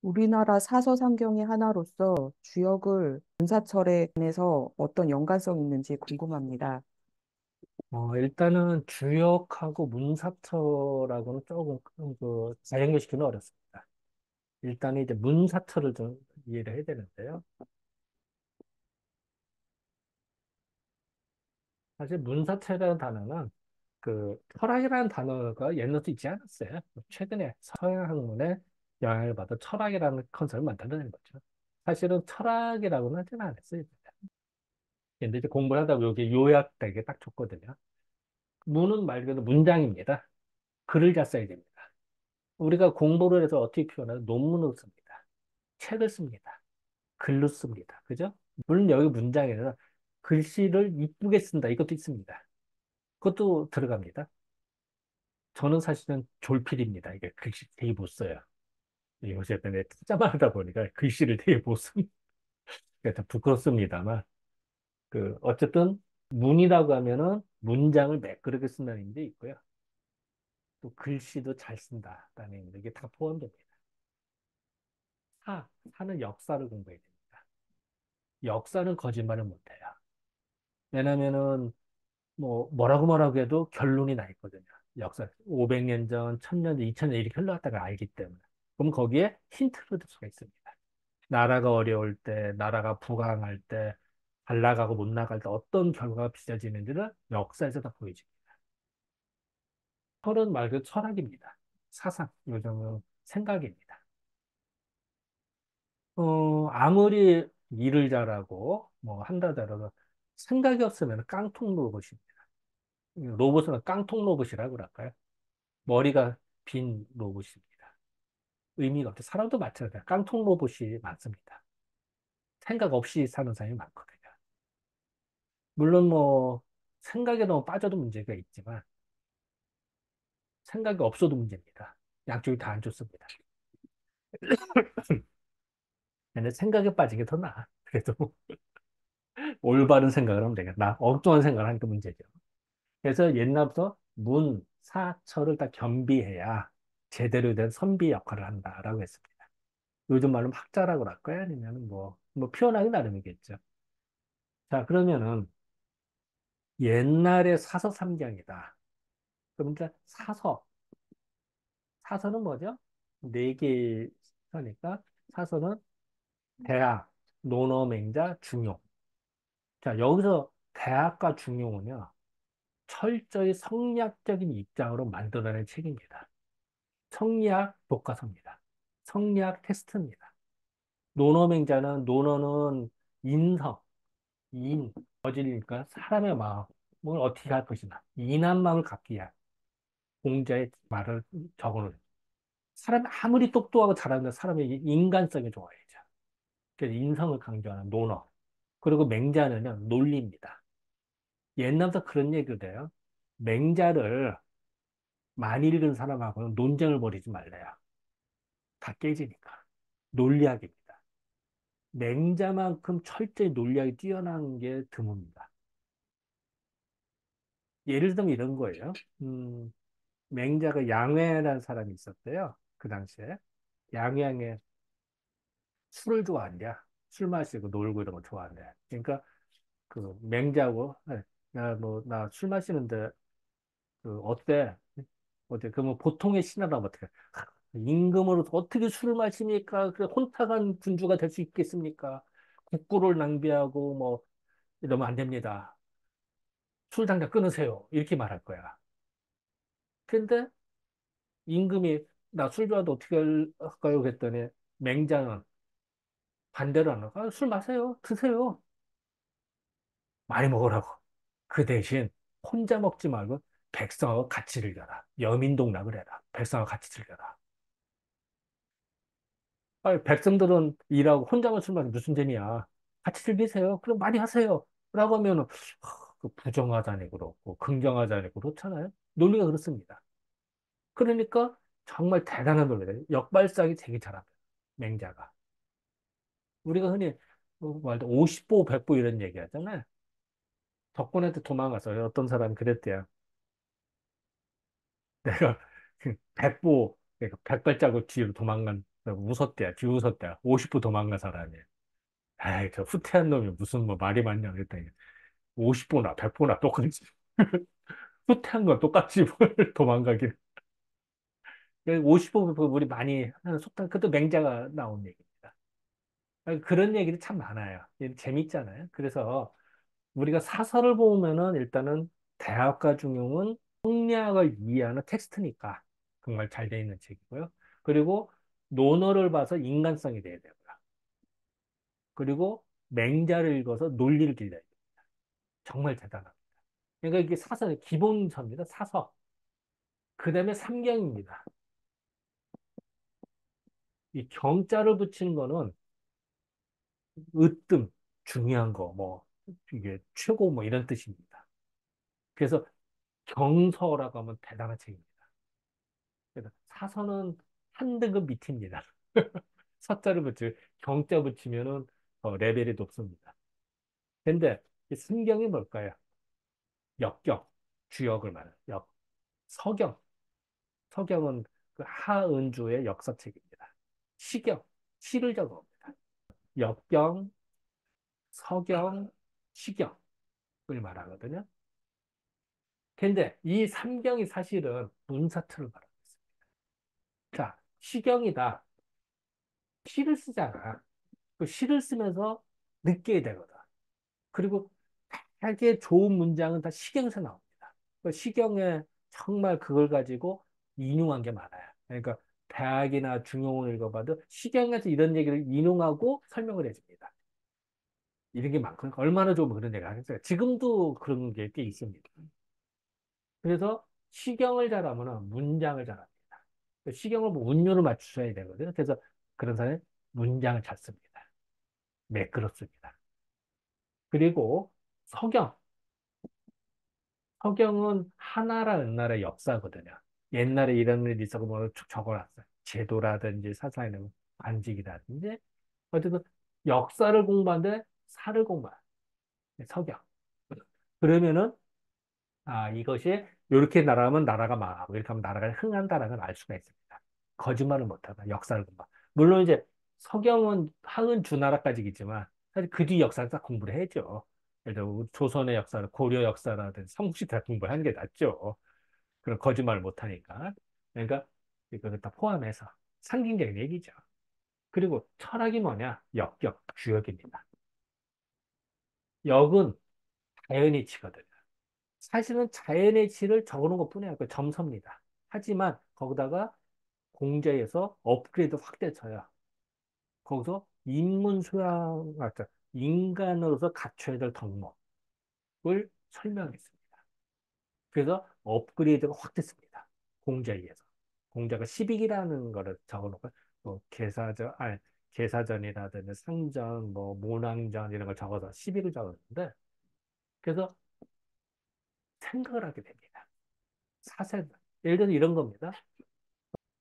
우리나라 사서상경의 하나로서 주역을 문사철에 관해서 어떤 연관성이 있는지 궁금합니다. 일단은 주역하고 문사처라고는 조금 연결시키는 어렵습니다. 일단은 이제 문사처를 좀 이해를 해야 되는데요. 사실 문사처라는 단어는 철학이라는 단어가 옛날부터 있지 않았어요. 최근에 서양 학문에 영향을 받아 철학이라는 컨셉을 만들어낸 거죠. 사실은 철학이라고는 하지는 않았어요. 근데 이제 공부를 하다 보면 여기 요약되게 딱 줬거든요. 문은 말 그대로 문장입니다. 글을 잘 써야 됩니다. 우리가 공부를 해서 어떻게 표현하는 논문을 씁니다. 책을 씁니다. 글로 씁니다. 그죠? 물론 여기 문장에는 글씨를 이쁘게 쓴다. 이것도 있습니다. 그것도 들어갑니다. 저는 사실은 졸필입니다. 이게 글씨 되게 못 써요. 요새 내 투자만 하다 보니까 글씨를 되게 못 씁니다. 그래서 부끄럽습니다만, 어쨌든 문이라고 하면은 문장을 매끄럽게 쓴다는 의미도 있고요. 또 글씨도 잘 쓴다라는 의미도 이게 다 포함됩니다. 사는 역사를 공부해야 됩니다. 역사는 거짓말을 못해요. 왜냐면은 뭐라고 해도 결론이 나 있거든요. 역사 500년 전, 1000년 전, 2000년 이렇게 흘러갔다가 알기 때문에. 그럼 거기에 힌트를 얻을 수가 있습니다. 나라가 어려울 때, 나라가 부강할 때, 잘 나가고 못 나갈 때 어떤 결과가 빚어지는지를 역사에서 다 보여줍니다. 철은 말 그대로 철학입니다. 사상, 요즘은 생각입니다. 아무리 일을 잘하고 뭐 한다 하더라도 생각이 없으면 깡통 로봇입니다. 로봇은 깡통 로봇이라고 그럴까요? 머리가 빈 로봇입니다. 의미가 없죠. 사람도 마찬가지예요. 깡통 로봇이 많습니다. 생각 없이 사는 사람이 많거든요. 물론 생각에 너무 빠져도 문제가 있지만 생각이 없어도 문제입니다. 양쪽이 다 안 좋습니다. 근데 생각에 빠진 게 더 나아. 그래도 올바른 생각을 하면 되겠다. 엉뚱한 생각을 하니까 문제죠. 그래서 옛날부터 문, 사, 처를 다 겸비해야 제대로 된 선비 역할을 한다라고 했습니다. 요즘 말로 학자라고 할까요? 아니면 표현하기 나름이겠죠. 자, 그러면은 옛날에 사서삼경이다. 그럼 이제 사서는 뭐죠? 네 개 서니까 사서는 대학, 논어, 맹자, 중용. 자, 여기서 대학과 중용은요, 철저히 성리학적인 입장으로 만들어낸 책입니다. 성리학 교과서입니다. 성리학 테스트입니다. 논어맹자는 논어는 인성, 저질리니까 사람의 마음을 어떻게 할 것이나 인한 마음을 갖기 위한 공자의 말을 적어놓은 사람이 아무리 똑똑하고 잘하는데 사람의 인간성이 좋아야죠. 그래서 인성을 강조하는 논어. 그리고 맹자는요, 논리입니다. 옛날부터 그런 얘기를 해요. 맹자를 많이 읽은 사람하고는 논쟁을 벌이지 말래요. 다 깨지니까. 논리학입니다. 맹자만큼 철저히 논리학이 뛰어난 게 드뭅니다. 예를 들면 이런 거예요. 맹자가 양회라는 사람이 있었대요. 그 당시에. 양양에 술을 좋아한대요. 술 마시고 놀고 이런 거 좋아한대. 그러니까 맹자고, 나 술 마시는데, 어때? 어때? 그러면 보통의 신하라면 어떻게? 임금으로 어떻게 술을 마십니까? 그 혼탁한 군주가 될 수 있겠습니까? 국고를 낭비하고 이러면 안 됩니다. 술 당장 끊으세요. 이렇게 말할 거야. 근데 임금이 나 술 좋아하는데 어떻게 할까요? 그랬더니 맹자는 반대로 안 하고 술 마세요. 드세요. 많이 먹으라고. 그 대신 혼자 먹지 말고 백성하고 같이 즐겨라. 여민동락을 해라. 백성하고 같이 즐겨라. 아니, 백성들은 일하고 혼자만 술 마시면 무슨 재미야. 같이 즐기세요. 그럼 많이 하세요. 라고 하면은 부정하자니 그렇고 긍정하자니 그렇잖아요. 논리가 그렇습니다. 그러니까 정말 대단한 논리다. 역발상이 되게 잘합니다. 맹자가. 우리가 흔히 말도 50보, 100보 이런 얘기 하잖아요. 덕분에도 도망가서 어떤 사람이 그랬대요. 내가 100보, 그러니까 100발자국 뒤로 도망간 웃었대야, 비웃었대야. 50부 도망간 사람이. 에이, 저 후퇴한 놈이 무슨 뭐 말이 많냐 그랬더니 50부나 100부나 똑같이. 후퇴한 건 똑같이 뭘 도망가기를. 50부 우리 많이 하는 속담, 그것도 맹자가 나온 얘기입니다. 그런 얘기도 참 많아요. 재밌잖아요. 그래서 우리가 사설을 보면은 일단은 대학가 중용은 성리학을 이해하는 텍스트니까 정말 잘 돼 있는 책이고요. 그리고 논어를 봐서 인간성이 돼야 되고요. 그리고 맹자를 읽어서 논리를 길러야 돼요. 정말 대단합니다. 그러니까 이게 사설의 기본서입니다. 사서. 그 다음에 삼경입니다. 이 경자를 붙이는 거는 으뜸, 중요한 거, 뭐, 이게 최고 뭐 이런 뜻입니다. 그래서 경서라고 하면 대단한 책입니다. 그래서 사서는 한 등급 밑입니다. 서자를 경자 붙이면은 레벨이 높습니다. 근데 이 승경이 뭘까요? 역경, 주역을 말해요. 서경, 서경은 그 하은주의 역사책입니다. 시경, 시를 적어옵니다. 역경, 서경, 시경을 말하거든요. 근데 이 삼경이 사실은 문사틀을 말하고 있어요. 자, 시경이다. 시를 쓰잖아. 그 시를 쓰면서 느끼게 되거든. 그리고 되게 좋은 문장은 다 시경에서 나옵니다. 그 시경에 정말 그걸 가지고 인용한 게 많아요. 그러니까 대학이나 중용을 읽어봐도 시경에서 이런 얘기를 인용하고 설명을 해줍니다. 이런 게 많거든요. 얼마나 좋으면 그런 얘기를 하겠어요. 지금도 그런 게 꽤 있습니다. 그래서 시경을 잘하면 문장을 잘합니다. 시경을 뭐 운율을 맞추셔야 되거든요. 그래서 그런 사람이 문장을 잘 씁니다. 매끄럽습니다. 그리고 서경. 서경은 하나라 은나라의 역사거든요. 옛날에 이런 일이 있었고 뭐 쭉 적어놨어요. 제도라든지 사사에는 관직이라든지 어쨌든 역사를 공부하는데 사를 공부해요. 서경. 그러면은 이것이 이렇게 나라면 나라가 망하고 이렇게 하면 나라가 흥한다라는 걸 알 수가 있습니다. 거짓말을 못하다. 역사를 공부. 물론 이제 서경은 한은 주나라까지겠지만 사실 그 뒤 역사를 다 공부를 해야죠. 예를 들어 우리 조선의 역사를 고려 역사라든지 삼국시 다 공부하는 게 낫죠. 그런 거짓말을 못하니까. 그러니까 이거를 다 포함해서 상징적인 얘기죠. 그리고 철학이 뭐냐? 역경, 주역입니다. 역은 자연의 치거든요. 사실은 자연의 치를 적어놓은 것뿐이에요. 그 점서입니다. 하지만 거기다가 공자에서 업그레이드 확대쳐요. 거기서 인문 소양, 인간으로서 갖춰야 될 덕목을 설명했습니다. 그래서 업그레이드가 확 됐습니다. 공자에 의해서. 공자가 10익이라는 거를 적어놓고, 뭐, 계사전이라든지 상전, 뭐, 문왕전 이런 걸 적어서 10익을 적었는데, 그래서 생각을 하게 됩니다. 사실, 예를 들어 이런 겁니다.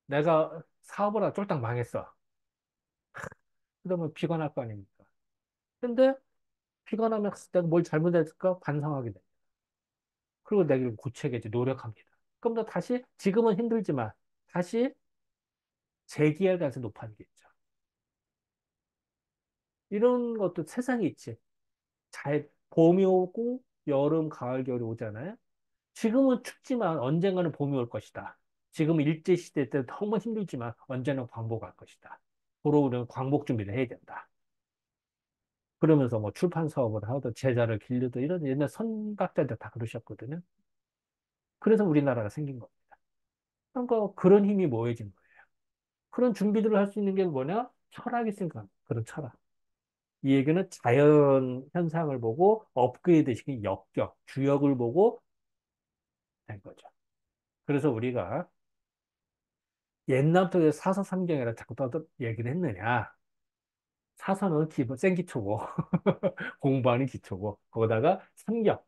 내가 사업을 하다 쫄딱 망했어. 그러면 비관할 거 아닙니까? 근데 비관하면 내가 뭘 잘못했을까 반성하게 돼. 그리고 내가 이걸 고쳐야겠지, 노력합니다. 그럼 너 다시, 지금은 힘들지만, 다시 재기할 가능성이 높아지겠죠. 이런 것도 세상에 있지. 봄이 오고, 여름, 가을, 겨울이 오잖아요. 지금은 춥지만 언젠가는 봄이 올 것이다. 지금 일제시대 때 너무 힘들지만 언제나 광복할 것이다. 도로 우리는 광복 준비를 해야 된다. 그러면서 뭐 출판 사업을 하든 제자를 길르든 이런 옛날 선각자들 다 그러셨거든요. 그래서 우리나라가 생긴 겁니다. 그러니까 그런 힘이 모여진 거예요. 그런 준비들을 할 수 있는 게 뭐냐? 철학이 있으니까 그런 철학. 이 얘기는 자연 현상을 보고 업그레이드 시킨 역격, 주역을 보고 된 거죠. 그래서 우리가 옛날부터 사서삼경이라 자꾸 또 얘기를 했느냐. 사서는 기본, 센 기초고, 공부하는 기초고, 거기다가 삼경,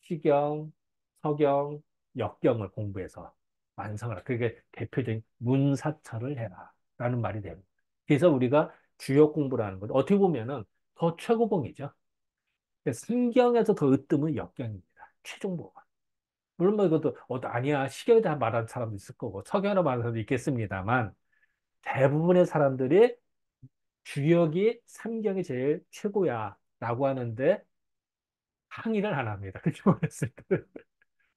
시경, 서경, 역경을 공부해서 완성을. 그게 대표적인 문사철을 해라. 라는 말이 됩니다. 그래서 우리가 주역 공부를 하는 것. 어떻게 보면은 더 최고봉이죠. 성경에서 더 으뜸은 역경입니다. 최종보가. 물론 뭐 이것도 아니야 시경에 대한 말하는 사람도 있을 거고 석경으로 말하는 사람도 있겠습니다만 대부분의 사람들이 주역이 삼경이 제일 최고야 라고 하는데 항의를 안 합니다. 그렇게 말했을 때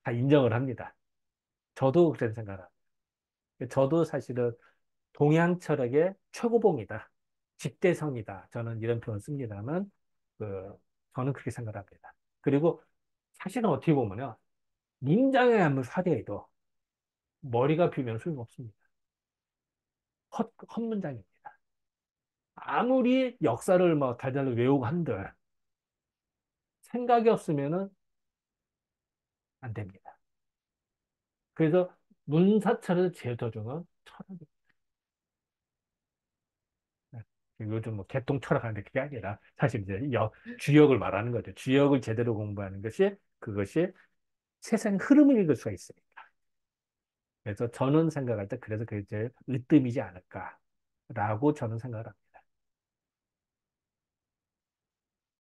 다 인정을 합니다. 저도 그런 생각을 합니다. 저도 사실은 동양 철학의 최고봉이다. 집대성이다. 저는 이런 표현을 씁니다만, 그, 저는 그렇게 생각합니다. 그리고 사실은 어떻게 보면요. 문장에 한번 화려해도 머리가 비면 소용없습니다. 헛문장입니다. 아무리 역사를 막 달달로 외우고 한들 생각이 없으면은 안 됩니다. 그래서 문사철을 제일 더 중요한 철학입니다. 네. 요즘 뭐 개똥 철학하는데 그게 아니라 사실 이제 주역을 말하는 거죠. 주역을 제대로 공부하는 것이 그것이 세상 흐름을 읽을 수가 있습니다. 그래서 저는 생각할 때 그래서 그게 제일 으뜸이지 않을까라고 저는 생각을 합니다.